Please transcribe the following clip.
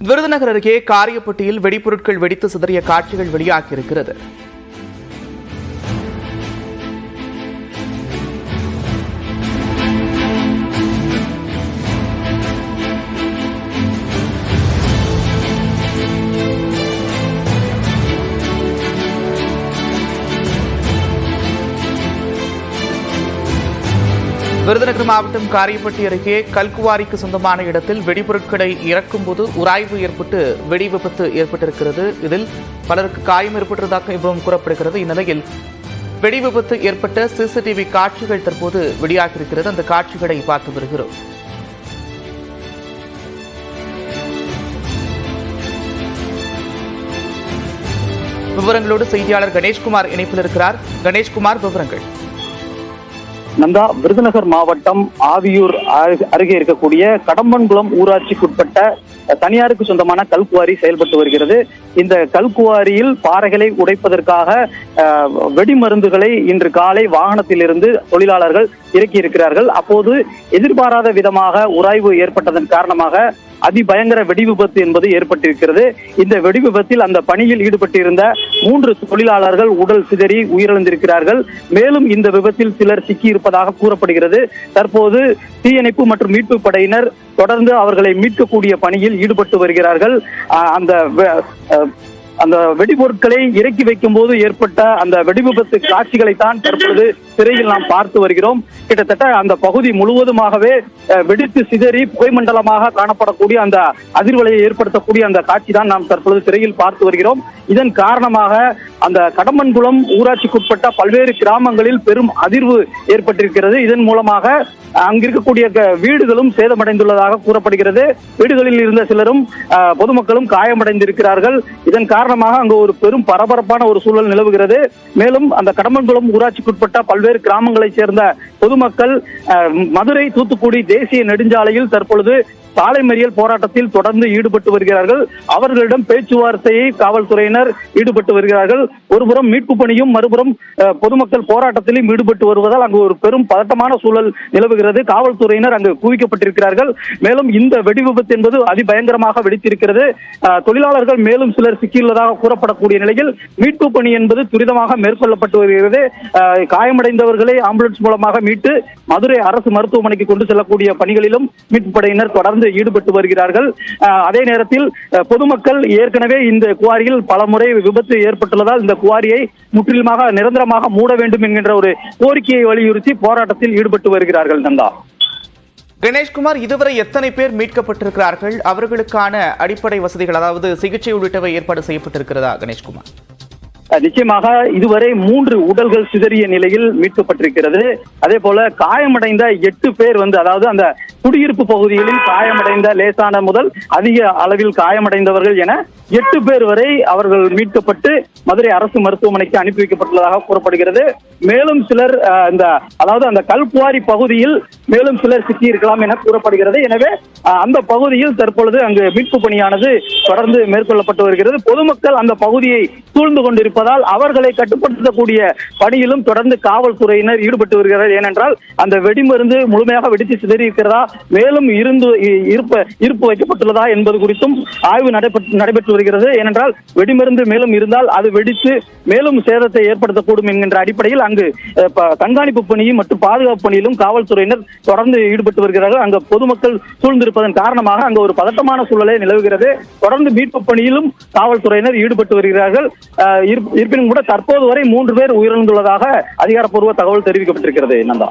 விருதுநகர் அருகே காரியப்பட்டியில் வெடிபொருட்கள் வெடித்து சிதறிய காட்சிகள் வெளியாகியிருக்கிறது. விருதுநகர் மாவட்டம் காரியப்பட்டி அருகே கல்குவாரிக்கு சொந்தமான இடத்தில் வெடிபொருட்களை இறக்கும்போது உராய்வு ஏற்பட்டு வெடி விபத்து ஏற்பட்டிருக்கிறது. இதில் பலருக்கு காயம் ஏற்பட்டதாக கூறப்படுகிறது. இந்நிலையில் வெடி விபத்து ஏற்பட்ட சிசிடிவி காட்சிகள் தற்போது வெளியாகியிருக்கிறது. அந்த காட்சிகளை பார்த்து வருகிறோம். விவரங்களோடு செய்தியாளர் கணேஷ்குமார் இணைப்பில் இருக்கிறார். கணேஷ்குமார், விவரங்கள். நந்தா, விருதுநகர் மாவட்டம் ஆவியூர் அருகே இருக்கக்கூடிய கடம்பன்குளம் ஊராட்சிக்குட்பட்ட தனியாருக்கு சொந்தமான கல்குவாரி செயல்பட்டு வருகிறது. இந்த கல்குவாரியில் பாறைகளை உடைப்பதற்காக வெடிமருந்துகளை இன்று காலை வாகனத்திலிருந்து தொழிலாளர்கள் இறக்கி இருக்கிறார்கள். அப்போது எதிர்பாராத விதமாக உராய்வு ஏற்பட்டதன் காரணமாக அதிபயங்கர வெடி விபத்து என்பது ஏற்பட்டிருக்கிறது. இந்த வெடி விபத்தில் அந்த பணியில் ஈடுபட்டிருந்த 3 தொழிலாளர்கள் உடல் சிதறி உயிரிழந்திருக்கிறார்கள். மேலும் இந்த விபத்தில் சிலர் சிக்கியிருப்பதாக கூறப்படுகிறது. தற்போது தீயணைப்பு மற்றும் மீட்பு படையினர் தொடர்ந்து அவர்களை மீட்கக்கூடிய பணியில் ஈடுபட்டு வருகிறார்கள். அந்த வெடிபொருட்களை இறக்கி வைக்கும் போது ஏற்பட்ட அந்த வெடி விபத்து காட்சிகளை தான் தற்போது திரையில் நாம் பார்த்து வருகிறோம். கிட்டத்தட்ட அந்த பகுதி முழுவதுமாகவே வெடித்து சிதறி புகைமண்டலமாக காணப்படக்கூடிய அந்த அதிர்வலையை ஏற்படுத்தக்கூடிய அந்த காட்சி தான் நாம் தற்பொழுது திரையில் பார்த்து வருகிறோம். இதன் காரணமாக அந்த கடம்பன்குளம் ஊராட்சிக்குட்பட்ட பல்வேறு கிராமங்களில் பெரும் அதிர்வு ஏற்பட்டிருக்கிறது. இதன் மூலமாக அங்கிருக்கக்கூடிய வீடுகளும் சேதமடைந்துள்ளதாக கூறப்படுகிறது. வீடுகளில் இருந்த சிலரும் பொதுமக்களும் காயமடைந்திருக்கிறார்கள். இதன் காரணமாக அங்கு ஒரு பெரும் பரபரப்பான ஒரு சூழல் நிலவுகிறது. மேலும் அந்த கடம்பன்குளம் ஊராட்சிக்குட்பட்ட பல்வேறு கிராமங்களைச் சேர்ந்த பொதுமக்கள் மதுரை தூத்துக்குடி தேசிய நெடுஞ்சாலையில் தற்பொழுது சாலை மறியல் போராட்டத்தில் தொடர்ந்து ஈடுபட்டு வருகிறார்கள். அவர்களிடம் பேச்சுவார்த்தையை காவல்துறையினர் ஈடுபட்டு வருகிறார்கள். ஒருபுறம் மீட்பு பணியும் மறுபுறம் பொதுமக்கள் போராட்டத்திலும் ஈடுபட்டு வருவதால் அங்கு ஒரு பெரும் பதட்டமான சூழல் நிலவுகிறது. காவல்துறையினர் அங்கு குவிக்கப்பட்டிருக்கிறார்கள். மேலும் இந்த வெடி விபத்து என்பது அதிபயங்கரமாக வெடித்திருக்கிறது. தொழிலாளர்கள் மேலும் சிலர் சிக்கியுள்ளதாக கூறப்படக்கூடிய நிலையில் மீட்பு பணி என்பது துரிதமாக மேற்கொள்ளப்பட்டு வருகிறது. காயமடைந்தவர்களை ஆம்புலன்ஸ் மூலமாக மீட்டு மதுரை அரசு மருத்துவமனைக்கு கொண்டு செல்லக்கூடிய பணிகளிலும் மீட்பு படையினர் தொடர்ந்து ஈடுபட்டு வருகிறார்கள். அதே நேரத்தில் பொதுமக்கள் ஏற்கனவே இந்த குவாரியில் பல முறை விபத்து ஏற்பட்டுள்ளதால் இந்த குவாரியை முற்றிலுமாக நிரந்தரமாக மூட வேண்டும் என்கின்ற ஒரு கோரிக்கையை வலியுறுத்தி போராட்டத்தில் ஈடுபட்டு வருகிறார்கள். நந்தா, கணேஷ்குமார், இதுவரை எத்தனை பேர் மீட்கப்பட்டிருக்கிறார்கள்? அவர்களுக்கான அடிப்படை வசதிகள், அதாவது சிகிச்சை உள்ளிட்டவை ஏற்பாடு செய்யப்பட்டிருக்கிறதா கணேஷ்குமார்? நிச்சயமாக இதுவரை 3 உடல்கள் சிதறிய நிலையில் மீட்கப்பட்டிருக்கிறது. அதே போல காயமடைந்த 8 பேர் அதாவது அந்த குடியிருப்பு பகுதிகளில் காயமடைந்த லேசான முதல் அதிக அளவில் காயமடைந்தவர்கள் என 8 பேர் வரை அவர்கள் மீட்கப்பட்டு மதுரை அரசு மருத்துவமனைக்கு அனுப்பி வைக்கப்பட்டுள்ளதாக கூறப்படுகிறது. மேலும் சிலர் அதாவது அந்த கல்குவாரி பகுதியில் மேலும் சிலர் சிக்கியிருக்கலாம் என கூறப்படுகிறது. எனவே அந்த பகுதியில் தற்பொழுது அங்கு மீட்பு பணியானது தொடர்ந்து மேற்கொள்ளப்பட்டு வருகிறது. பொதுமக்கள் அந்த பகுதியை சூழ்ந்து கொண்டிருப்பதால் அவர்களை கட்டுப்படுத்தக்கூடிய பணியிலும் தொடர்ந்து காவல்துறையினர் ஈடுபட்டு வருகிறார்கள். ஏனென்றால் அந்த வெடிமருந்து முழுமையாக வெடித்து சிதறி இருக்கிறதா, மேலும் இருப்பு வைக்கப்பட்டுள்ளதா என்பது குறித்தும் ஆய்வு நடைபெற்று வருகிறது. ஏனென்றால் வெடிமருந்து மேலும் இருந்தால் அது வெடித்து மேலும் சேதத்தை ஏற்படுத்தக்கூடும் என்கின்ற அடிப்படையில் அங்கு கண்காணிப்பு பணியும் மற்றும் பாதுகாப்பு பணியிலும் காவல்துறையினர் தொடர்ந்து ஈடுபட்டு வருகிறார்கள். அங்கு பொதுமக்கள் சூழ்ந்திருப்பதன் காரணமாக அங்கு ஒரு பதட்டமான சூழலே நிலவுகிறது. தொடர்ந்து மீட்பு பணியிலும் காவல்துறையினர் ஈடுபட்டு வருகிறார்கள். இருப்பினும் கூட தற்போது வரை 3 பேர் உயிரிழந்துள்ளதாக அதிகாரப்பூர்வ தகவல் தெரிவிக்கப்பட்டிருக்கிறது. நந்தா.